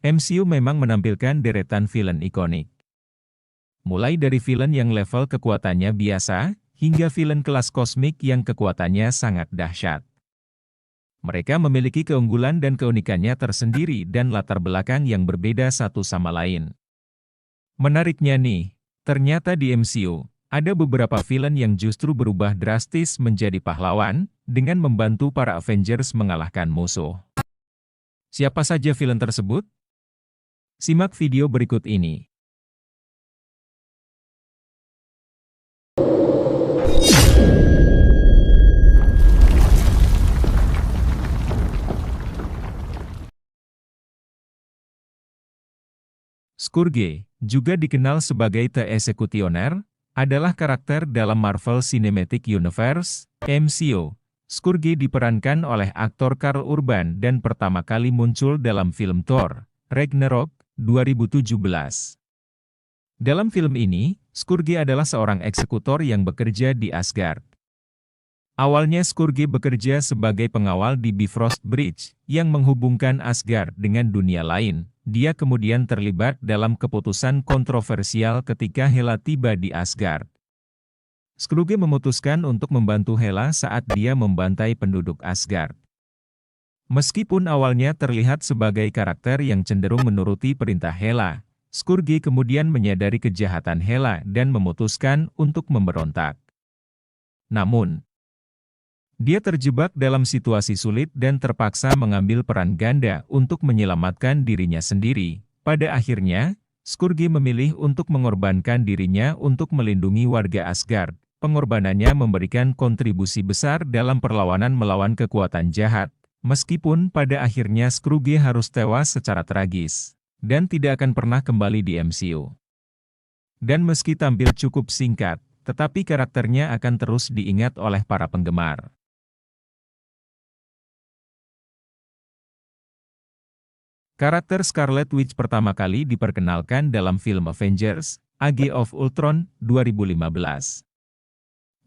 MCU memang menampilkan deretan villain ikonik. Mulai dari villain yang level kekuatannya biasa, hingga villain kelas kosmik yang kekuatannya sangat dahsyat. Mereka memiliki keunggulan dan keunikannya tersendiri dan latar belakang yang berbeda satu sama lain. Menariknya nih, ternyata di MCU, ada beberapa villain yang justru berubah drastis menjadi pahlawan, dengan membantu para Avengers mengalahkan musuh. Siapa saja villain tersebut? Simak video berikut ini. Scourge, juga dikenal sebagai The Executioner, adalah karakter dalam Marvel Cinematic Universe, MCU. Scourge diperankan oleh aktor Karl Urban dan pertama kali muncul dalam film Thor, Ragnarok, 2017. Dalam film ini, Scourge adalah seorang eksekutor yang bekerja di Asgard. Awalnya Scourge bekerja sebagai pengawal di Bifrost Bridge, yang menghubungkan Asgard dengan dunia lain. Dia kemudian terlibat dalam keputusan kontroversial ketika Hela tiba di Asgard. Scourge memutuskan untuk membantu Hela saat dia membantai penduduk Asgard. Meskipun awalnya terlihat sebagai karakter yang cenderung menuruti perintah Hela, Scourge kemudian menyadari kejahatan Hela dan memutuskan untuk memberontak. Namun, dia terjebak dalam situasi sulit dan terpaksa mengambil peran ganda untuk menyelamatkan dirinya sendiri. Pada akhirnya, Scourge memilih untuk mengorbankan dirinya untuk melindungi warga Asgard. Pengorbanannya memberikan kontribusi besar dalam perlawanan melawan kekuatan jahat, meskipun pada akhirnya Scourge harus tewas secara tragis, dan tidak akan pernah kembali di MCU. Dan meski tampil cukup singkat, tetapi karakternya akan terus diingat oleh para penggemar. Karakter Scarlet Witch pertama kali diperkenalkan dalam film Avengers, Age of Ultron, 2015.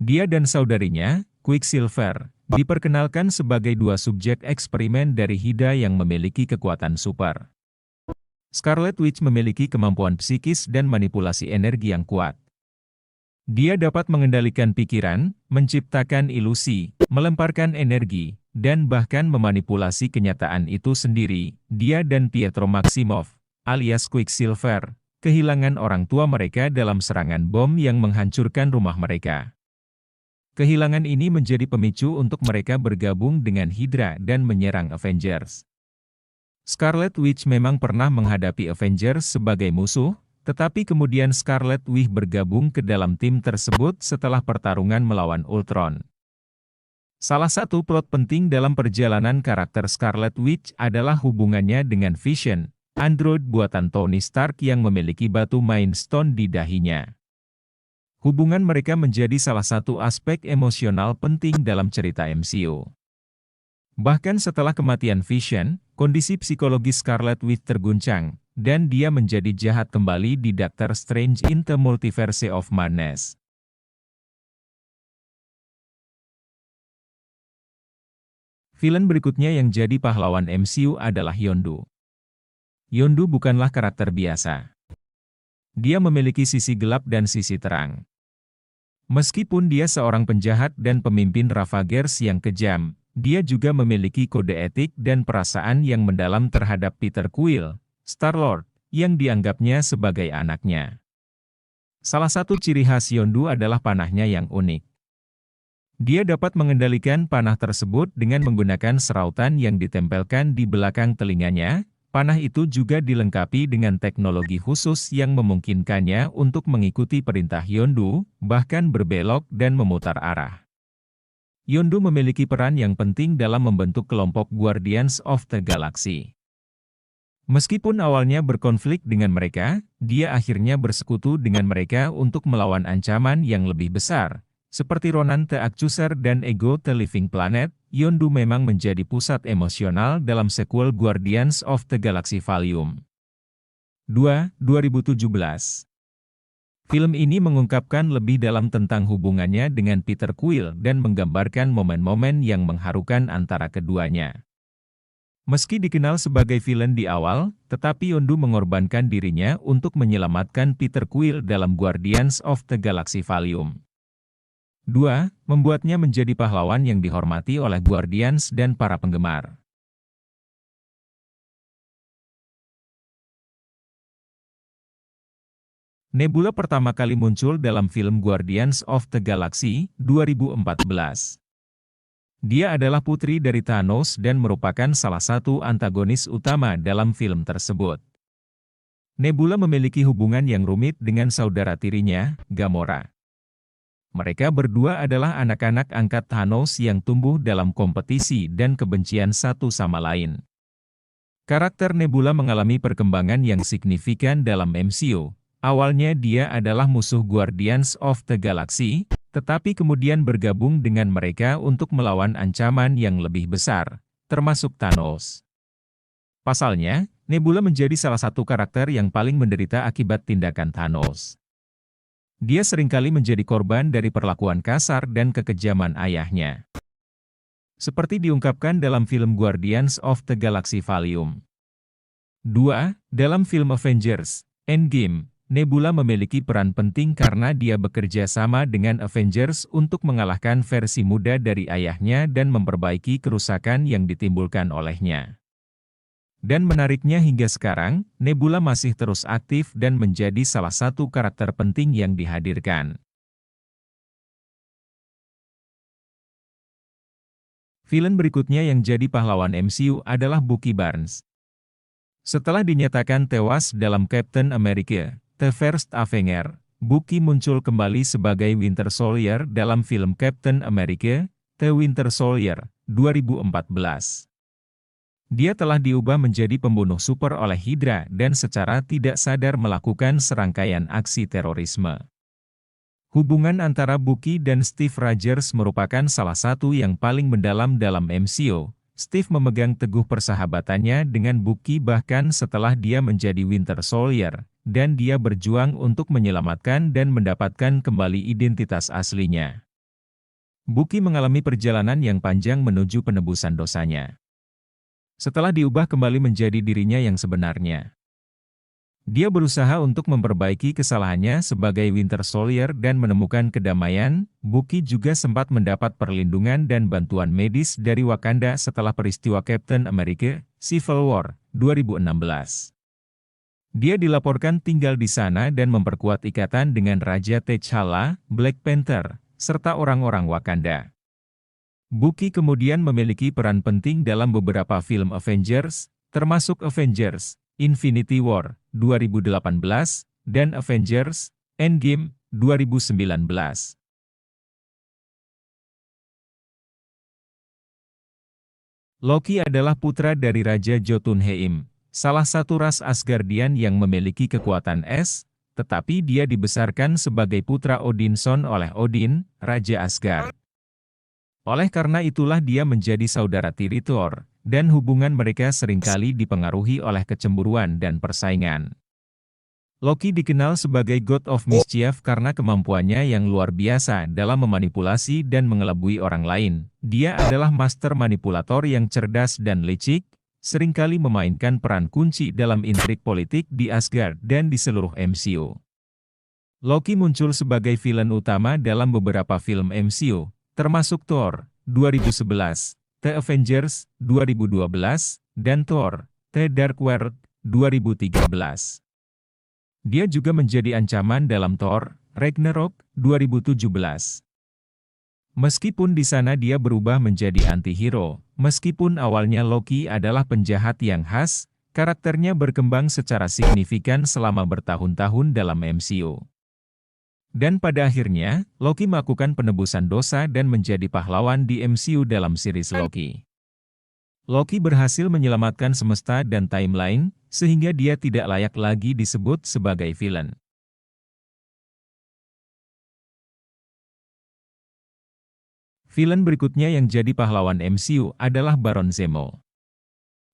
Dia dan saudarinya, Quicksilver, diperkenalkan sebagai dua subjek eksperimen dari Hydra yang memiliki kekuatan super. Scarlet Witch memiliki kemampuan psikis dan manipulasi energi yang kuat. Dia dapat mengendalikan pikiran, menciptakan ilusi, melemparkan energi, dan bahkan memanipulasi kenyataan itu sendiri. Dia dan Pietro Maximoff, alias Quicksilver, kehilangan orang tua mereka dalam serangan bom yang menghancurkan rumah mereka. Kehilangan ini menjadi pemicu untuk mereka bergabung dengan Hydra dan menyerang Avengers. Scarlet Witch memang pernah menghadapi Avengers sebagai musuh, tetapi kemudian Scarlet Witch bergabung ke dalam tim tersebut setelah pertarungan melawan Ultron. Salah satu plot penting dalam perjalanan karakter Scarlet Witch adalah hubungannya dengan Vision, android buatan Tony Stark yang memiliki batu Mind Stone di dahinya. Hubungan mereka menjadi salah satu aspek emosional penting dalam cerita MCU. Bahkan setelah kematian Vision, kondisi psikologis Scarlet Witch terguncang, dan dia menjadi jahat kembali di Doctor Strange in the Multiverse of Madness. Villain berikutnya yang jadi pahlawan MCU adalah Yondu. Yondu bukanlah karakter biasa. Dia memiliki sisi gelap dan sisi terang. Meskipun dia seorang penjahat dan pemimpin Ravagers yang kejam, dia juga memiliki kode etik dan perasaan yang mendalam terhadap Peter Quill, Star-Lord, yang dianggapnya sebagai anaknya. Salah satu ciri khas Yondu adalah panahnya yang unik. Dia dapat mengendalikan panah tersebut dengan menggunakan serautan yang ditempelkan di belakang telinganya. Panah itu juga dilengkapi dengan teknologi khusus yang memungkinkannya untuk mengikuti perintah Yondu, bahkan berbelok dan memutar arah. Yondu memiliki peran yang penting dalam membentuk kelompok Guardians of the Galaxy. Meskipun awalnya berkonflik dengan mereka, dia akhirnya bersekutu dengan mereka untuk melawan ancaman yang lebih besar. Seperti Ronan the Accuser dan Ego the Living Planet, Yondu memang menjadi pusat emosional dalam sequel Guardians of the Galaxy Volume 2, 2017. Film ini mengungkapkan lebih dalam tentang hubungannya dengan Peter Quill dan menggambarkan momen-momen yang mengharukan antara keduanya. Meski dikenal sebagai villain di awal, tetapi Yondu mengorbankan dirinya untuk menyelamatkan Peter Quill dalam Guardians of the Galaxy Volume 2, membuatnya menjadi pahlawan yang dihormati oleh Guardians dan para penggemar. Nebula pertama kali muncul dalam film Guardians of the Galaxy 2014. Dia adalah putri dari Thanos dan merupakan salah satu antagonis utama dalam film tersebut. Nebula memiliki hubungan yang rumit dengan saudara tirinya, Gamora. Mereka berdua adalah anak-anak angkat Thanos yang tumbuh dalam kompetisi dan kebencian satu sama lain. Karakter Nebula mengalami perkembangan yang signifikan dalam MCU. Awalnya dia adalah musuh Guardians of the Galaxy, tetapi kemudian bergabung dengan mereka untuk melawan ancaman yang lebih besar, termasuk Thanos. Pasalnya, Nebula menjadi salah satu karakter yang paling menderita akibat tindakan Thanos. Dia seringkali menjadi korban dari perlakuan kasar dan kekejaman ayahnya. Seperti diungkapkan dalam film Guardians of the Galaxy Volume 2, dalam film Avengers Endgame, Nebula memiliki peran penting karena dia bekerja sama dengan Avengers untuk mengalahkan versi muda dari ayahnya dan memperbaiki kerusakan yang ditimbulkan olehnya. Dan menariknya hingga sekarang, Nebula masih terus aktif dan menjadi salah satu karakter penting yang dihadirkan. Villain berikutnya yang jadi pahlawan MCU adalah Bucky Barnes. Setelah dinyatakan tewas dalam Captain America: The First Avenger, Bucky muncul kembali sebagai Winter Soldier dalam film Captain America: The Winter Soldier 2014. Dia telah diubah menjadi pembunuh super oleh Hydra dan secara tidak sadar melakukan serangkaian aksi terorisme. Hubungan antara Bucky dan Steve Rogers merupakan salah satu yang paling mendalam dalam MCU. Steve memegang teguh persahabatannya dengan Bucky bahkan setelah dia menjadi Winter Soldier, dan dia berjuang untuk menyelamatkan dan mendapatkan kembali identitas aslinya. Bucky mengalami perjalanan yang panjang menuju penebusan dosanya. Setelah diubah kembali menjadi dirinya yang sebenarnya, dia berusaha untuk memperbaiki kesalahannya sebagai Winter Soldier dan menemukan kedamaian. Bucky juga sempat mendapat perlindungan dan bantuan medis dari Wakanda setelah peristiwa Captain America: Civil War 2016. Dia dilaporkan tinggal di sana dan memperkuat ikatan dengan Raja T'Challa, Black Panther, serta orang-orang Wakanda. Bucky kemudian memiliki peran penting dalam beberapa film Avengers, termasuk Avengers Infinity War 2018 dan Avengers Endgame 2019. Loki adalah putra dari Raja Jotunheim, salah satu ras Asgardian yang memiliki kekuatan es, tetapi dia dibesarkan sebagai putra Odinson oleh Odin, Raja Asgard. Oleh karena itulah dia menjadi saudara tiri Thor, dan hubungan mereka seringkali dipengaruhi oleh kecemburuan dan persaingan. Loki dikenal sebagai God of Mischief karena kemampuannya yang luar biasa dalam memanipulasi dan mengelabui orang lain. Dia adalah master manipulator yang cerdas dan licik, seringkali memainkan peran kunci dalam intrik politik di Asgard dan di seluruh MCU. Loki muncul sebagai villain utama dalam beberapa film MCU, termasuk Thor 2011, The Avengers 2012, dan Thor: The Dark World 2013. Dia juga menjadi ancaman dalam Thor: Ragnarok 2017. Meskipun di sana dia berubah menjadi anti-hero, meskipun awalnya Loki adalah penjahat yang khas, karakternya berkembang secara signifikan selama bertahun-tahun dalam MCU. Dan pada akhirnya, Loki melakukan penebusan dosa dan menjadi pahlawan di MCU dalam series Loki. Loki berhasil menyelamatkan semesta dan timeline, sehingga dia tidak layak lagi disebut sebagai villain. Villain berikutnya yang jadi pahlawan MCU adalah Baron Zemo.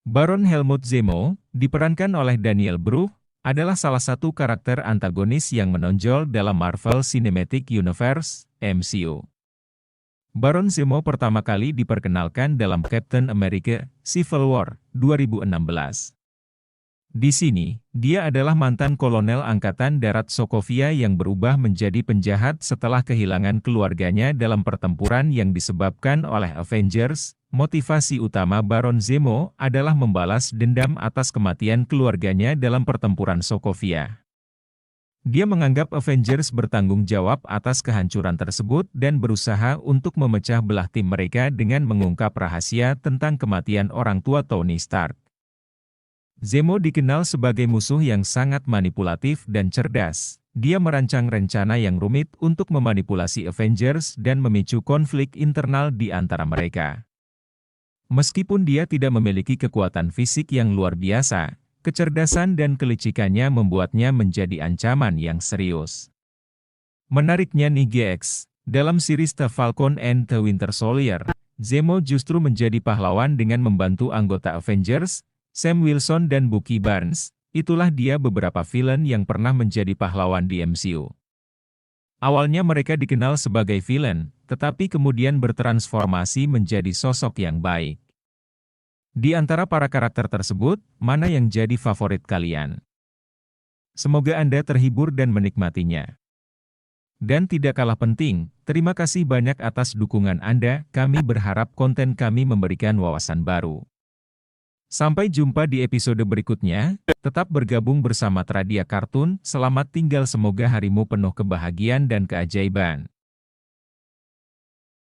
Baron Helmut Zemo, diperankan oleh Daniel Bruhl, adalah salah satu karakter antagonis yang menonjol dalam Marvel Cinematic Universe, MCU. Baron Zemo pertama kali diperkenalkan dalam Captain America: Civil War 2016. Di sini, dia adalah mantan kolonel Angkatan Darat Sokovia yang berubah menjadi penjahat setelah kehilangan keluarganya dalam pertempuran yang disebabkan oleh Avengers. Motivasi utama Baron Zemo adalah membalas dendam atas kematian keluarganya dalam pertempuran Sokovia. Dia menganggap Avengers bertanggung jawab atas kehancuran tersebut dan berusaha untuk memecah belah tim mereka dengan mengungkap rahasia tentang kematian orang tua Tony Stark. Zemo dikenal sebagai musuh yang sangat manipulatif dan cerdas. Dia merancang rencana yang rumit untuk memanipulasi Avengers dan memicu konflik internal di antara mereka. Meskipun dia tidak memiliki kekuatan fisik yang luar biasa, kecerdasan dan kelicikannya membuatnya menjadi ancaman yang serius. Menariknya nih GX, dalam series The Falcon and the Winter Soldier, Zemo justru menjadi pahlawan dengan membantu anggota Avengers, Sam Wilson dan Bucky Barnes. Itulah dia beberapa villain yang pernah menjadi pahlawan di MCU. Awalnya mereka dikenal sebagai villain, tetapi kemudian bertransformasi menjadi sosok yang baik. Di antara para karakter tersebut, mana yang jadi favorit kalian? Semoga Anda terhibur dan menikmatinya. Dan tidak kalah penting, terima kasih banyak atas dukungan Anda. Kami berharap konten kami memberikan wawasan baru. Sampai jumpa di episode berikutnya. Tetap bergabung bersama Tradia Kartun. Selamat tinggal, semoga harimu penuh kebahagiaan dan keajaiban.